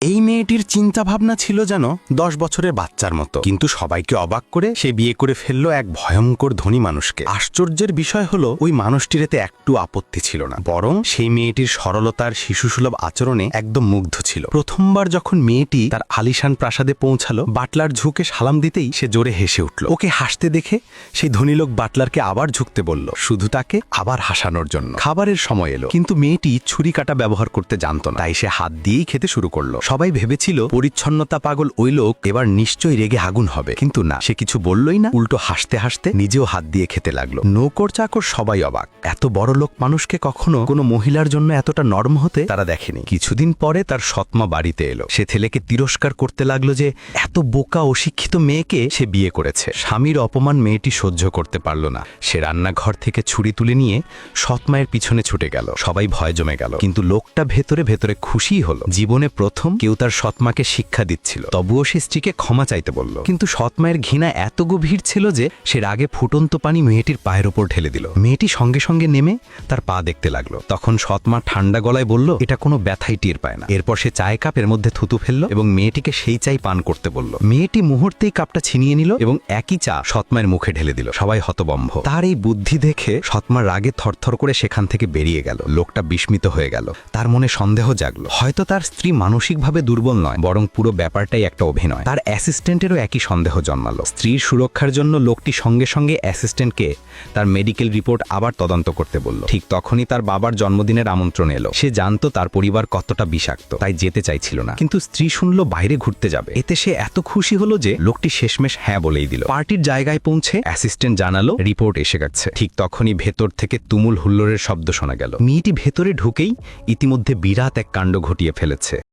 এই মেয়েটির চিন্তা ভাবনা ছিল যেন 10 বছরের বাচ্চার মতো, কিন্তু সবাইকে অবাক করে সে বিয়ে করে ফেললো এক ভয়ঙ্কর ধনী মানুষকে। আশ্চর্যের বিষয় হলো ওই মানুষটির এতে একটু আপত্তি ছিল না, বরং সেই মেয়েটির সরলতার শিশুসুলভ আচরণে একদম মুগ্ধ ছিল। প্রথমবার যখন মেয়েটি তার আলিশান প্রাসাদে পৌঁছালো, বাটলার ঝুঁকে সালাম দিতেই সে জোরে হেসে উঠল। ওকে হাসতে দেখে সেই ধনী লোক বাটলারকে আবার ঝুঁকতে বলল, শুধু তাকে আবার হাসানোর জন্য। খাবারের সময় এলো, কিন্তু মেয়েটি ছুরি কাটা ব্যবহার করতে জানত না, তাই সে হাত দিয়েই খেতে শুরু করলো। সবাই ভেবেছিল পরিচ্ছন্নতা পাগল ওই লোক এবার নিশ্চয়ই রেগে আগুন হবে, কিন্তু না, সে কিছু বললই না, উল্টো হাসতে হাসতে নিজেও হাত দিয়ে খেতে লাগলো। নৌকর চাকর সবাই অবাক, এত বড় লোক মানুষকে কখনো কোনো মহিলার জন্য এতটা নরম হতে তারা দেখেনি। কিছুদিন পরে তার সৎমা বাড়িতে এলো। সে ছেলেকে তিরস্কার করতে লাগলো যে এত বোকা অশিক্ষিত মেয়েকে সে বিয়ে করেছে। স্বামীর অপমান মেয়েটি সহ্য করতে পারল না। সে রান্নাঘর থেকে ছুরি তুলে নিয়ে সৎমায়ের পিছনে ছুটে গেল। সবাই ভয় জমে গেল, কিন্তু লোকটা ভেতরে ভেতরে খুশিই হলো। জীবনে প্রথম কেউ তার সৎমাকে শিক্ষা দিচ্ছিল। তবুও সে স্ত্রীকে ক্ষমা চাইতে বলল, কিন্তু সৎমায়ের ঘৃণা এত গভীর ছিল যে সে রাগে ফুটন্ত পানি মেয়েটির পায়ের ওপর ঢেলে দিল। মেয়েটি সঙ্গে সঙ্গে নেমে তার পা দেখতে লাগলো। তখন সৎমা ঠান্ডা গলায় বলল, এটা কোনো ব্যথাই টের পায় না। এরপর সে চায় কাপের মধ্যে থুতু ফেলল এবং মেয়েটিকে সেই চাই পান করতে বলল। মেয়েটি মুহূর্তেই কাপটা ছিনিয়ে নিল এবং একই চা সৎমায়ের মুখে ঢেলে দিল। সবাই হতবম্ব। তার এই বুদ্ধি দেখে সৎমা রাগে থরথর করে সেখান থেকে বেরিয়ে গেল। লোকটা বিস্মিত হয়ে গেল, তার মনে সন্দেহ জাগলো, হয়তো তার স্ত্রী মানসিকভাবে দুর্বল নয়, বরং পুরো ব্যাপারটাই একটা অভিনয়। তার অ্যাসিস্ট্যান্টেরও একই সন্দেহ জন্মালো। স্ত্রীর সুরক্ষার জন্য লোকটি সঙ্গে সঙ্গে অ্যাসিস্ট্যান্টকে তার মেডিকেল রিপোর্ট আবার তদন্ত করতে বলল। ঠিক তখনই তার বাবার জন্মদিনের আমন্ত্রণ এলো। সে জানতো তার পরিবার কতটা বিষাক্ত, তাই যেতে চাইছিল না, কিন্তু স্ত্রী শুনল বাইরে ঘুরতে যাবে। এতে সে এত খুশি হলো যে লোকটি শেষমেশ হ্যাঁ বলেই দিল। পার্টির জায়গায় পৌঁছে অ্যাসিস্ট্যান্ট জানালো রিপোর্ট এসে গেছে। ঠিক তখনই ভেতর থেকে তুমুল হুল্লোড়ের শব্দ শোনা গেল। মেয়েটি ভেতরে ঢুকেই ইতিমধ্যে বিরাট এক কাণ্ড ঘটিয়ে ফেলেছে।